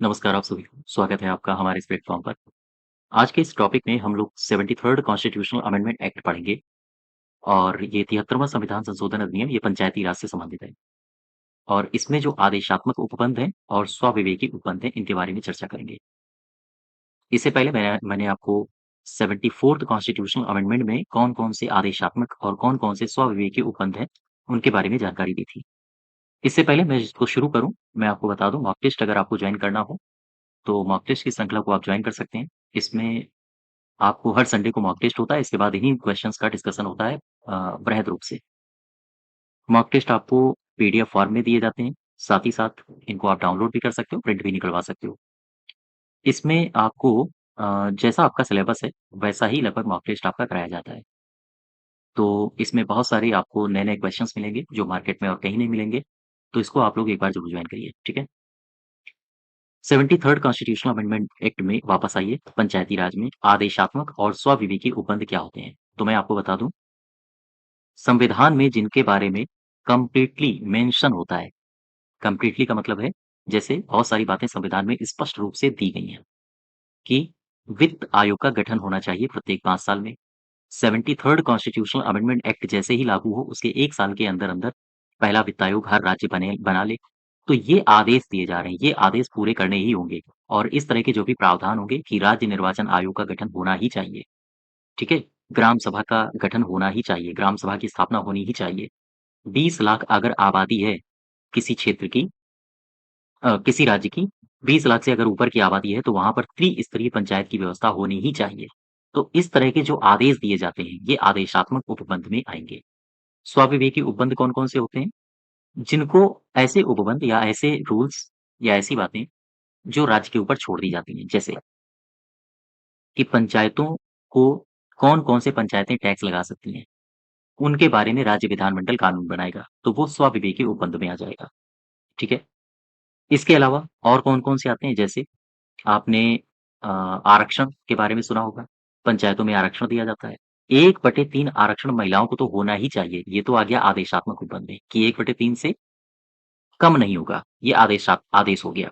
नमस्कार आप सभी को, स्वागत है आपका हमारे इस प्लेटफ़ॉर्म पर। आज के इस टॉपिक में हम लोग 73rd कॉन्स्टिट्यूशनल अमेंडमेंट एक्ट पढ़ेंगे और ये 73वां संविधान संशोधन अधिनियम ये पंचायती राज से संबंधित है। और इसमें जो आदेशात्मक उपबंध हैं और स्वविवेकी उपबंध हैं, इनके बारे में चर्चा करेंगे। इससे पहले मैंने आपको 74th कॉन्स्टिट्यूशनल अमेंडमेंट में कौन-कौन से आदेशात्मक और कौन-कौन से स्वविवेकी उपबंध हैं, उनके बारे में जानकारी दी थी। इससे पहले मैं इसको शुरू करूँ, मैं आपको बता दूँ मॉक टेस्ट अगर आपको जॉइन करना हो, तो मॉक टेस्ट की श्रृंखला को आप जॉइन कर सकते हैं। इसमें आपको हर संडे को मॉक टेस्ट होता है, इसके बाद इन्हीं क्वेश्चन्स का डिस्कशन होता है वृहद रूप से। मॉक टेस्ट आपको पीडीएफ फॉर्म में दिए जाते हैं, साथ ही साथ इनको आप डाउनलोड भी कर सकते हो, प्रिंट भी निकलवा सकते हो। इसमें आपको जैसा आपका सिलेबस है, वैसा ही लगभग मॉक टेस्ट आपका कराया जाता है। तो इसमें बहुत सारे आपको नए-नए क्वेश्चन्स मिलेंगे, जो मार्केट में और कहीं नहीं मिलेंगे, तो इसको आप लोग एक बार ज़रूर जॉइन करिए, ठीक है? 73rd कॉन्स्टिट्यूशनल अमेंडमेंट एक्ट में वापस आइए, पंचायती राज में आदेशात्मक और स्वविवेकी उपबंध क्या होते हैं? तो मैं आपको बता दूँ संविधान में जिनके बारे में कंप्लीटली मेंशन होता है, कंप्लीटली का मतलब है जैसे बहुत सारी बातें संविधान में स्पष्ट रूप से दी गई हैं कि वित्त आयोग का गठन होना चाहिए प्रत्येक 5 साल में। 73rd कॉन्स्टिट्यूशनल अमेंडमेंट एक्ट जैसे ही लागू हो उसके 1 साल के अंदर-अंदर पहला वित्त आयोग हर राज्य बना ले। तो ये आदेश दिए जा रहे हैं, ये आदेश पूरे करने ही होंगे और इस तरह के जो भी प्रावधान होंगे कि राज्य निर्वाचन आयोग का गठन होना ही चाहिए, ठीक है? ग्राम सभा का गठन होना ही चाहिए, ग्राम सभा की स्थापना होनी ही चाहिए। 20 लाख अगर आबादी है किसी क्षेत्र की किसी राज्य की 20 लाख से अगर ऊपर की आबादी है तो वहाँ पर त्रिस्तरीय पंचायत की व्यवस्था होनी ही चाहिए। तो इस तरह के जो आदेश दिए जाते हैं, ये आदेशात्मक उपबंध में आएँगे। स्वविवेकी उपबंध कौन-कौन से होते हैं? जिनको ऐसे उपबंध या ऐसे रूल्स या ऐसी बातें जो राज्य के ऊपर छोड़ दी जाती हैं। जैसे कि पंचायतों को कौन-कौन से पंचायतें टैक्स लगा सकती हैं, उनके बारे में राज्य विधानमंडल कानून बनाएगा, तो वो स्वविवेकी उपबंध में आ जाएगा। ठीक है? इसके अलावा और कौन-कौन से आते हैं जैसे आपने आरक्षण के बारे में सुना होगा, पंचायतों में आरक्षण दिया जाता है। 1/3 आरक्षण महिलाओं को तो होना ही चाहिए, ये तो आ गया आदेशात्मक उपबंध में कि 1/3 से कम नहीं होगा, ये आदेश हो गया।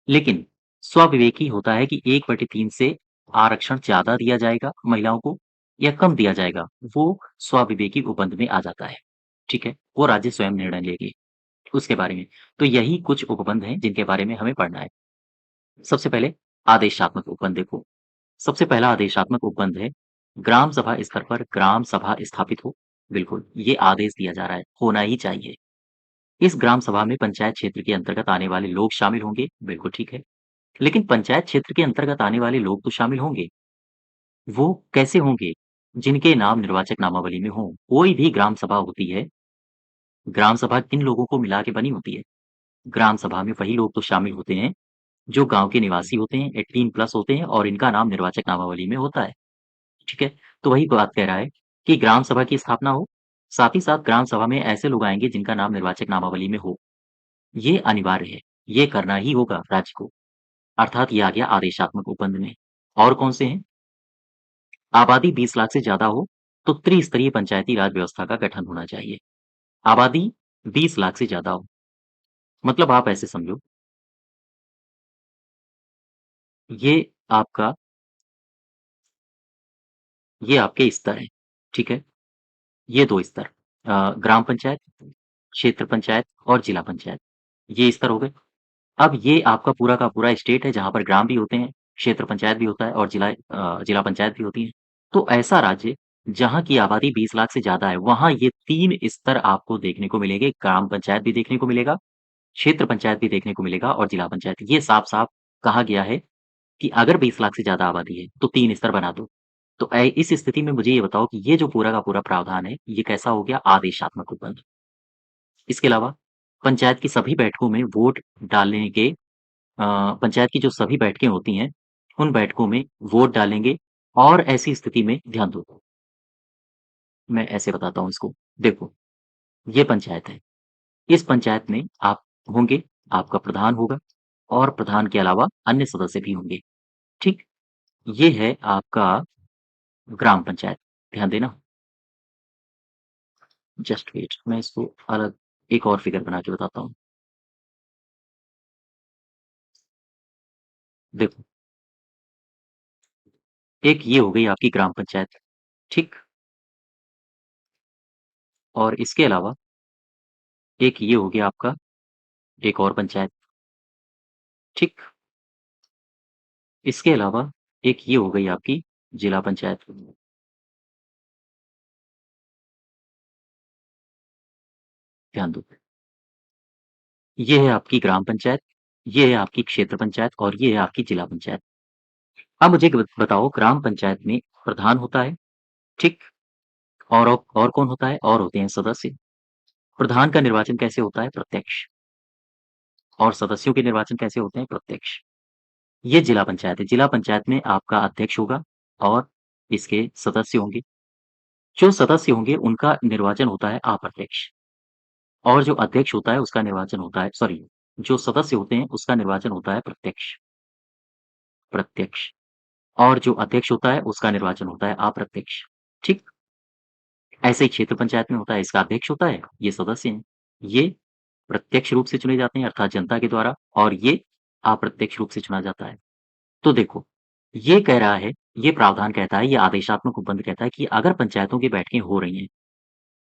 लेकिन स्वविवेकी होता है कि 1/3 से आरक्षण ज़्यादा दिया जाएगा महिलाओं को या कम दिया जाएगा, वो स्वविवेकी उपबंध में आ जाता है, ठीक है? वो राज्य स्वयं निर्णय लेगी उसके बारे में। तो यही कुछ उपबंध हैं जिनके बारे में हमें पढ़ना है। सबसे पहले आदेशात्मक उपबंध देखो, सबसे पहला आदेशात्मक उपबंध है, ग्राम सभा स्तर पर ग्राम सभा स्थापित हो। बिल्कुल, ये आदेश दिया जा रहा है, होना ही चाहिए। इस ग्राम सभा में पंचायत क्षेत्र के अंतर्गत आने वाले लोग शामिल होंगे, बिल्कुल ठीक है। लेकिन पंचायत क्षेत्र के अंतर्गत आने वाले लोग तो शामिल होंगे, वो कैसे होंगे? जिनके नाम निर्वाचक नामावली में हों। कोई भी ग्राम सभा होती है, ग्राम सभा किन लोगों को मिला के बनी होती है? ग्राम सभा में वही लोग तो शामिल होते हैं, जो गाँव के निवासी होते हैं, 18 प्लस होते हैं और इनका नाम निर्वाचक नामावली में होता है। ठीक है? तो वही बात कह रहा है कि ग्राम सभा की स्थापना हो, साथ ही साथ ग्राम सभा में ऐसे लोग आएँगे जिनका नाम निर्वाचक नामावली में हो। ये अनिवार्य है, ये करना ही होगा राज्य को, अर्थात ये आ गया आदेशात्मक उपबंध में। और कौन से हैं? आबादी 20 लाख से ज़्यादा हो, तो त्रिस्तरीय पंचायती राज व्यवस्था का गठन होना चाहिए। आबादी 20 लाख से ज़्यादा हो, मतलब आप ऐसे समझो, ये आपका ये आपके स्तर हैं, ठीक है? ये 2 स्तर ग्राम पंचायत, क्षेत्र पंचायत और जिला पंचायत, ये स्तर हो गए। अब ये आपका पूरा का पूरा स्टेट है जहाँ पर ग्राम भी होते हैं, क्षेत्र पंचायत भी होता है और जिला पंचायत भी होती है। तो ऐसा राज्य जहाँ की आबादी 20 लाख से ज़्यादा है, वहाँ ये 3 स्तर आपको देखने को मिलेंगे। ग्राम पंचायत भी देखने को मिलेगा, क्षेत्र पंचायत भी देखने को मिलेगा और जिला पंचायत। ये साफ-साफ कहा गया है कि अगर 20 लाख से ज़्यादा आबादी है, तो 3 स्तर बना दो। तो इस स्थिति में मुझे ये बताओ कि ये जो पूरा का पूरा प्रावधान है, ये कैसा हो गया? आदेशात्मक उपबंध। इसके अलावा पंचायत की सभी बैठकों में वोट डालने के पंचायत की जो सभी बैठकें होती हैं, उन बैठकों में वोट डालेंगे और ऐसी स्थिति में ध्यान दो, मैं ऐसे बताता हूँ इसको। देखो, ये पंचायत है। इस पंचायत में आप होंगे, आपका प्रधान होगा और प्रधान के अलावा अन्य सदस्य भी होंगे, ठीक? ये है आपका ग्राम पंचायत। ध्यान देना, जस्ट वेट मैं इसको अलग एक और फिगर बना के बताता हूँ। देखो, एक ये हो गई आपकी ग्राम पंचायत, ठीक? और इसके अलावा एक ये हो गया आपका एक और पंचायत, ठीक? इसके अलावा एक ये हो गई आपकी जिला पंचायत। ध्यान दो, ये है आपकी ग्राम पंचायत, ये है आपकी क्षेत्र पंचायत और ये है आपकी जिला पंचायत। अब मुझे एक बताओ, ग्राम पंचायत में प्रधान होता है, ठीक? और कौन होता है? और होते हैं सदस्य। प्रधान का निर्वाचन कैसे होता है? प्रत्यक्ष। और सदस्यों के निर्वाचन कैसे होते हैं? प्रत्यक्ष। ये जिला पंचायत है। जिला पंचायत में आपका अध्यक्ष होगा और इसके सदस्य होंगे। जो सदस्य होंगे उनका निर्वाचन होता है अप्रत्यक्ष, और जो अध्यक्ष होता है उसका निर्वाचन होता है, सॉरी, जो सदस्य होते हैं उसका निर्वाचन होता है प्रत्यक्ष। प्रत्यक्ष। और जो अध्यक्ष होता है उसका निर्वाचन होता है अप्रत्यक्ष, ठीक? ऐसे ही क्षेत्र पंचायत में होता है, इसका अध्यक्ष होता है, ये सदस्य हैं। ये प्रत्यक्ष रूप से चुने जाते हैं अर्थात जनता के द्वारा, और ये अप्रत्यक्ष रूप से चुना जाता है। तो देखो, ये कह रहा है, ये प्रावधान कहता है, ये आदेशात्मक उपबंध कहता है कि अगर पंचायतों की बैठकें हो रही हैं,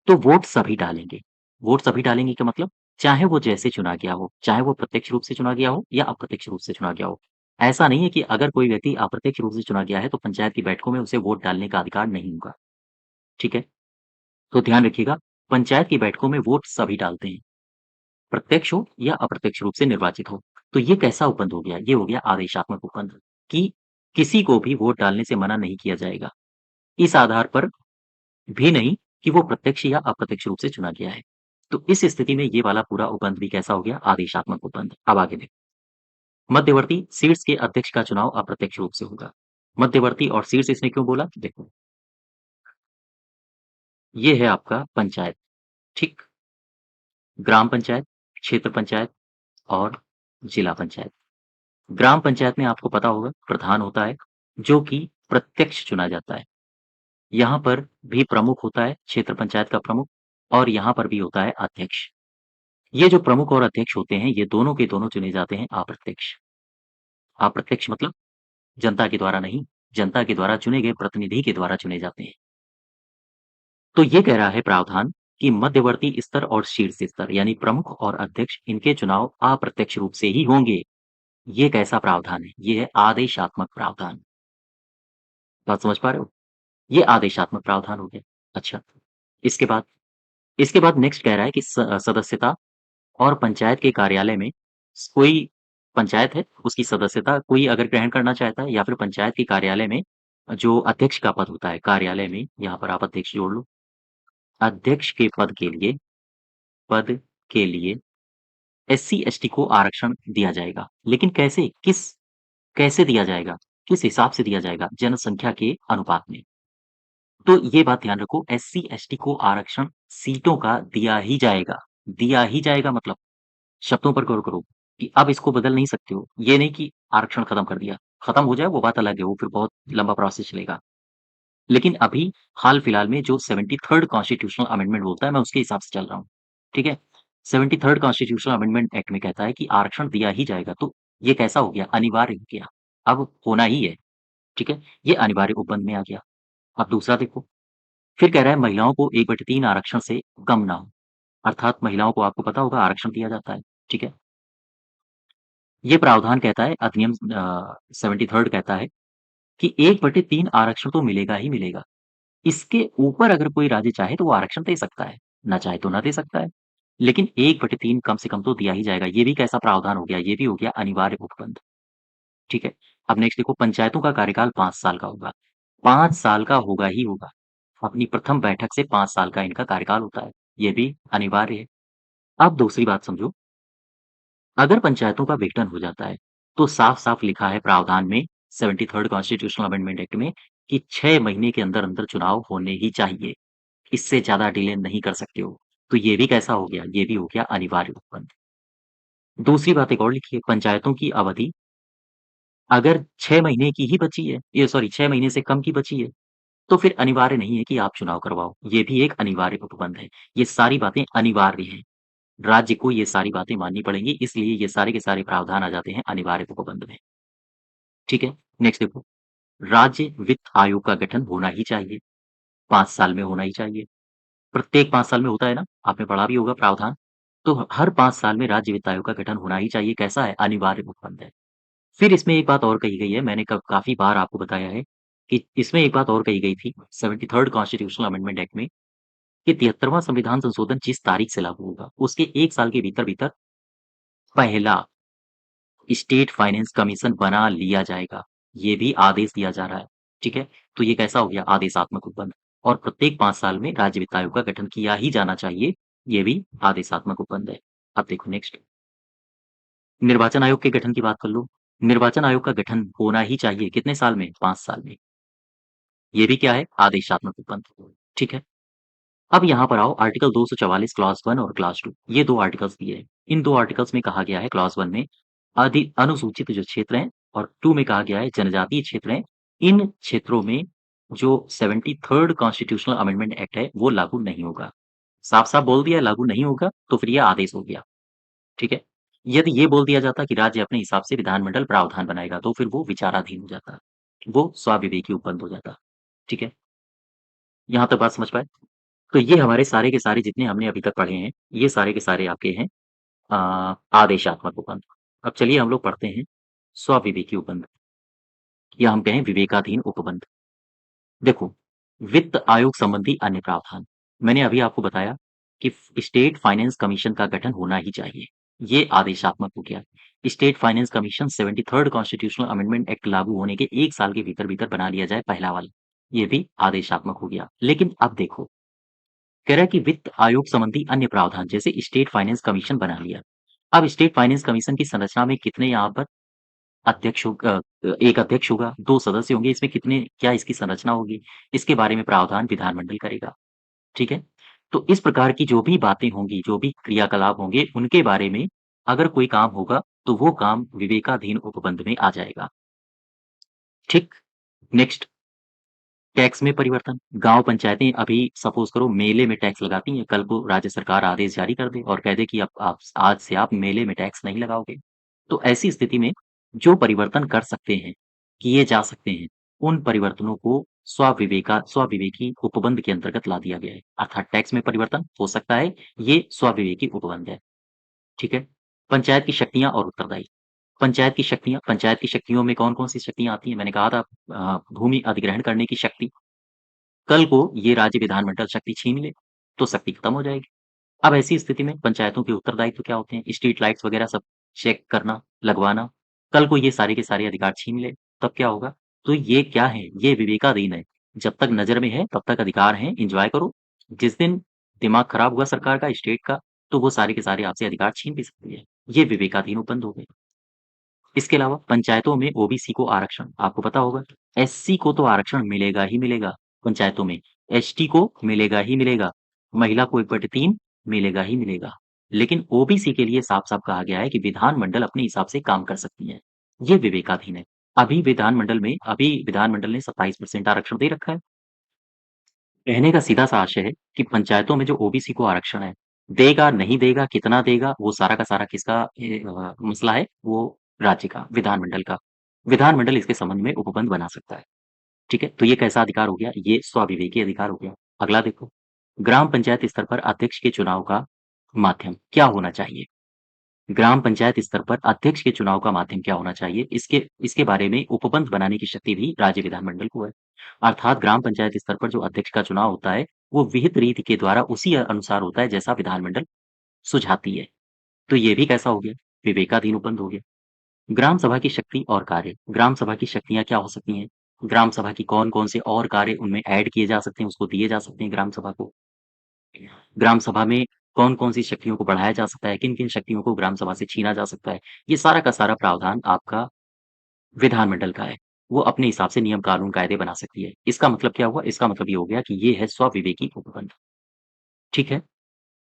तो वोट सभी डालेंगे। वोट सभी डालेंगे का मतलब, चाहे वो जैसे चुना गया हो, चाहे वो प्रत्यक्ष रूप से चुना गया हो या अप्रत्यक्ष रूप से चुना गया हो। ऐसा नहीं है कि अगर कोई व्यक्ति अप्रत्यक्ष रूप से चुना गया है, तो पंचायत की बैठकों में उसे वोट डालने का अधिकार नहीं होगा, ठीक है? तो ध्यान रखिएगा, पंचायत की बैठकों में वोट सभी डालते हैं, प्रत्यक्ष हो या अप्रत्यक्ष रूप से निर्वाचित हो। तो ये कैसा उपबंध हो गया? ये हो गया आदेशात्मक उपबंध, कि किसी को भी वोट डालने से मना नहीं किया जाएगा, इस आधार पर भी नहीं कि वो प्रत्यक्ष या अप्रत्यक्ष रूप से चुना गया है। तो इस स्थिति में ये वाला पूरा उपबंध भी कैसा हो गया? आदेशात्मक उपबंध। अब आगे देखो, मध्यवर्ती शीर्ष के अध्यक्ष का चुनाव अप्रत्यक्ष रूप से होगा। मध्यवर्ती और शीर्ष इसने क्यों बोला? देखो, ये है आपका पंचायत, ठीक? ग्राम पंचायत, क्षेत्र पंचायत और जिला पंचायत। ग्राम पंचायत में आपको पता होगा प्रधान होता है, जो कि प्रत्यक्ष चुना जाता है। यहाँ पर भी प्रमुख होता है, क्षेत्र पंचायत का प्रमुख, और यहाँ पर भी होता है अध्यक्ष। ये जो प्रमुख और अध्यक्ष होते हैं, ये दोनों के दोनों चुने जाते हैं अप्रत्यक्ष। अप्रत्यक्ष मतलब जनता के द्वारा नहीं, जनता के द्वारा चुने गए प्रतिनिधि के द्वारा चुने जाते हैं। तो ये कह रहा है प्रावधान कि मध्यवर्ती स्तर और शीर्ष स्तर यानी प्रमुख और अध्यक्ष, इनके चुनाव अप्रत्यक्ष रूप से ही होंगे। ये कैसा प्रावधान है? ये है आदेशात्मक प्रावधान। बात समझ पा रहे हो? ये आदेशात्मक प्रावधान हो गया। अच्छा, इसके बाद नेक्स्ट कह रहा है कि सदस्यता और पंचायत के कार्यालय में कोई पंचायत है, उसकी सदस्यता कोई अगर ग्रहण करना चाहता है, या फिर पंचायत के कार्यालय में जो अध्यक्ष का पद होता है कार्यालय में, यहाँ पर आप अध्यक्ष जोड़ लो। अध्यक्ष के पद के लिए एससी-एसटी को आरक्षण दिया जाएगा। लेकिन कैसे? कैसे दिया जाएगा? किस हिसाब से दिया जाएगा? जनसंख्या के अनुपात में। तो ये बात ध्यान रखो, एससी-एसटी को आरक्षण सीटों का दिया ही जाएगा। दिया ही जाएगा मतलब, शब्दों पर गौर करो कि अब इसको बदल नहीं सकते हो। ये नहीं कि आरक्षण खत्म कर दिया। खत्म हो जाए वो बात अलग है, वो फिर बहुत लंबा प्रोसेस चलेगा। लेकिन अभी हाल-फिलहाल में जो 73rd कॉन्स्टिट्यूशनल अमेंडमेंट बोलता है, मैं उसके हिसाब से चल रहा हूँ। ठीक है? 73rd कॉन्स्टिट्यूशनल अमेंडमेंट एक्ट में कहता है कि आरक्षण दिया ही जाएगा। तो ये कैसा हो गया? अनिवार्य हो गया। अब होना ही है। ठीक है? ये अनिवार्य उपबंध में आ गया। अब दूसरा देखो, फिर कह रहा है महिलाओं को 1/3 आरक्षण से कम ना हो। अर्थात महिलाओं को आपको पता होगा आरक्षण दिया जाता है। ठीक है? ये प्रावधान कहता है, अधिनियम 73rd कहता है कि 1/3 आरक्षण तो मिलेगा ही मिलेगा। इसके ऊपर अगर कोई राज्य चाहे तो वो आरक्षण दे सकता है, ना चाहे तो ना दे सकता है। लेकिन 1/3 कम से कम तो दिया ही जाएगा। ये भी कैसा प्रावधान हो गया? ये भी हो गया अनिवार्य उपबंध। ठीक है? अब नेक्स्ट देखो, पंचायतों का कार्यकाल 5 साल का होगा। 5 साल का होगा ही होगा। अपनी प्रथम बैठक से 5 साल का इनका कार्यकाल होता है। ये भी अनिवार्य है। अब दूसरी बात समझो, अगर पंचायतों का विघटन हो जाता है, तो साफ-साफ लिखा है प्रावधान में, 73rd कॉन्स्टिट्यूशनल अमेंडमेंट एक्ट में, कि 6 महीने के अंदर-अंदर चुनाव होने ही चाहिए। इससे ज़्यादा डिले नहीं कर सकते हो। तो ये भी कैसा हो गया? ये भी हो गया अनिवार्य उपबंध। दूसरी बात एक और लिखी है, पंचायतों की अवधि अगर 6 महीने की ही बची है, ये सॉरी 6 महीने से कम की बची है, तो फिर अनिवार्य नहीं है कि आप चुनाव करवाओ। ये भी एक अनिवार्य उपबंध है। ये सारी बातें अनिवार्य हैं। राज्य को ये सारी बातें माननी पड़ेंगी, इसलिए ये सारे के सारे प्रावधान आ जाते हैं अनिवार्य उपबंध में। ठीक है? नेक्स्ट देखो, राज्य वित्त आयोग का गठन होना ही चाहिए, 5 साल में होना ही चाहिए। प्रत्येक 5 साल में होता है ना, आपने पढ़ा भी होगा प्रावधान। तो हर 5 साल में राज्य वित्त आयोग का गठन होना ही चाहिए, कैसा है? अनिवार्य उपबंध है। फिर इसमें एक बात और कही गई है, मैंने काफ़ी बार आपको बताया है कि इसमें एक बात और कही गई थी 73rd कॉन्स्टिट्यूशनल अमेंडमेंट एक्ट में कि 73वां संविधान संशोधन जिस तारीख से लागू होगा, उसके 1 साल के भीतर-भीतर पहला स्टेट फाइनेंस कमीशन बना लिया जाएगा। ये भी आदेश दिया जा रहा है, ठीक है? तो ये कैसा हो गया? आदेशात्मक उपबंध और प्रत्येक 5 साल में राज्य वित्त आयोग का गठन किया ही जाना चाहिए, ये भी आदेशात्मक उपबंध है। अब देखो नेक्स्ट, निर्वाचन आयोग के गठन की बात कर लो। निर्वाचन आयोग का गठन होना ही चाहिए, कितने साल में? 5 साल में। ये भी क्या है? आदेशात्मक उपबंध, ठीक है? अब यहाँ पर आओ आर्टिकल 244 क्लॉज़ 1 और क्लॉज़ 2 ये 2 आर्टिकल्स दिए हैं। इन 2 आर्टिकल्स में कहा गया है क्लॉज़ 1 में अनुसूचित जो क्षेत्र हैं और 2 में कहा गया है जनजातीय क्षेत्र हैं। इन क्षेत्रों में जो 73rd कॉन्स्टिट्यूशनल अमेंडमेंट एक्ट है वो लागू नहीं होगा। साफ-साफ बोल दिया लागू नहीं होगा तो फिर ये आदेश हो गया, ठीक है? यदि ये बोल दिया जाता कि राज्य अपने हिसाब से विधानमंडल प्रावधान बनाएगा तो फिर वो विचाराधीन हो जाता। वो स्वाविवेकी उपबंध हो जाता, ठीक है? यहाँ तक बात समझ पाए? तो ये हमारे सारे के सारे जितने हमने अभी तक पढ़े हैं, ये सारे के सारे आपके हैं आदेशात्मक उपबंध। अब चलिए हम लोग पढ़ते हैं स्वविवेकी उपबंध या हम कहें विवेकाधीन उपबंध। देखो, वित्त आयोग संबंधी अन्य प्रावधान। मैंने अभी आपको बताया कि स्टेट फाइनेंस कमीशन का गठन होना ही चाहिए। ये आदेशात्मक हो गया। State finance commission 73rd constitutional amendment act लागू होने के 1 साल के भीतर-भीतर बना लिया जाए पहला वाला। ये भी आदेशात्मक हो गया। लेकिन अब देखो कह रहा है कि वित्त आयोग संबंधी अन्य प्रावधान जैसे स्टेट फाइनेंस कमीशन बना लिया। अब स्टेट फाइनेंस कमीशन की संरचना में कितने यहाँ पर एक अध्यक्ष होगा, 2 सदस्य होंगे, इसमें कितने क्या इसकी संरचना होगी, इसके बारे में प्रावधान विधानमंडल करेगा, ठीक है? तो इस प्रकार की जो भी बातें होंगी, जो भी क्रियाकलाप होंगे, उनके बारे में अगर कोई काम होगा, तो वो काम विवेकाधीन उपबंध में आ जाएगा, ठीक? नेक्स्ट टैक्स में परिवर्तन, गाँव पंचायतें अभी सपोज़ करो मेले में टैक्स लगाती हैं, कल को राज्य सरकार आदेश जारी कर दे और कह दे कि अब आप आज से आप मेले में टैक्स नहीं लगाओगे। तो ऐसी स्थिति में जो परिवर्तन कर सकते हैं, किए जा सकते हैं, उन परिवर्तनों को स्वविवेकी उपबंध के अंतर्गत ला दिया गया है। अर्थात टैक्स में परिवर्तन हो सकता है, ये स्वविवेकी उपबंध है, ठीक है? पंचायत की शक्तियाँ और उत्तरदायी। पंचायत की शक्तियों में कौन-कौन सी शक्तियाँ आती हैं? मैंने कहा था भूमि अधिग्रहण करने की शक्ति। कल को ये राज्य विधानमंडल शक्ति छीन ले, तो शक्ति खत्म हो जाएगी। अब ऐसी स्थिति में पंचायतों के उत्तरदायित्व क्या होते हैं? स्ट्रीट लाइट्स वगैरह सब चेक करना, लगवाना। कल को ये सारे के सारे अधिकार छीन ले, तब क्या होगा? तो ये क्या है? ये विवेकाधीन है। जब तक नज़र में है, तब तक अधिकार हैं, एन्जॉय करो। जिस दिन दिमाग खराब हुआ सरकार का, स्टेट का, तो वो सारे के सारे आपसे अधिकार छीन भी सकती है। ये विवेकाधीन उपबंध हो गए। इसके अलावा पंचायतों में ओबीसी को आरक्षण, आपको पता होगा एससी को तो आरक्षण मिलेगा ही मिलेगा पंचायतों में, एसटी को मिलेगा ही मिलेगा, महिला को 1/3 मिलेगा ही मिलेगा। लेकिन ओबीसी के लिए साफ-साफ कहा गया है कि विधानमंडल अपने हिसाब से काम कर सकती है। ये विवेकाधीन है। अभी विधानमंडल ने 27% आरक्षण दे रखा है। कहने का सीधा-सा आशय है कि पंचायतों में जो ओबीसी को आरक्षण है, देगा, नहीं देगा, कितना देगा, वो सारा का सारा किसका मसला है, वो राज्य का, विधानमंडल का। विधानमंडल इसके संबंध में उपबंध बना सकता है, ठीक है? तो ये कैसा अधिकार हो गया? ये स्वाविवेकी अधिकार हो गया। अगला देखो, ग्राम पंचायत स्तर पर अध्यक्ष के चुनाव का माध्यम क्या होना चाहिए? ग्राम पंचायत स्तर पर अध्यक्ष के चुनाव का माध्यम क्या होना चाहिए? इसके इसके बारे में उपबंध बनाने की शक्ति भी राज्य विधानमंडल को है। अर्थात ग्राम पंचायत स्तर पर जो अध्यक्ष का चुनाव होता है, वो विहित रीति के द्वारा उसी अनुसार होता है जैसा विधानमंडल सुझाती है। तो ये भी कैसा हो गया? विवेकाधीन उपबंध हो गया। ग्राम सभा की शक्ति और कार्य, ग्राम सभा की शक्तियाँ क्या हो सकती हैं? ग्राम सभा की कौन-कौन से और कार्य उनमें ऐड किए जा सकते हैं, उसको दिए जा सकते हैं ग्राम सभा को। ग्राम सभा में कौन-कौन सी शक्तियों को बढ़ाया जा सकता है, किन-किन शक्तियों को ग्राम सभा से छीना जा सकता है। ये सारा का सारा प्रावधान आपका विधानमंडल का है। वो अपने हिसाब से नियम, कानून, कायदे बना सकती है। इसका मतलब क्या हुआ? इसका मतलब ये हो गया कि ये है स्वविवेकी उपबंध। ठीक है?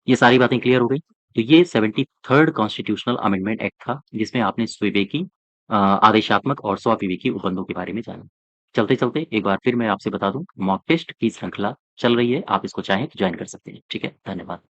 ये सारी बातें क्लियर हो गई? तो ये 73rd कॉन्स्टिट्यूशनल अमेंडमेंट एक्ट था, जिसमें आपने स्विवेकी आदेशात्मक और स्वविवेकी उपबंधों के बारे में जाना। चलते-चलते एक बार फिर मैं आपसे बता दूँ, मॉक टेस्ट की श्रृंखला चल रही है। आप इसको चाहें तो जॉइन कर सकते हैं। ठीक है? धन्यवाद।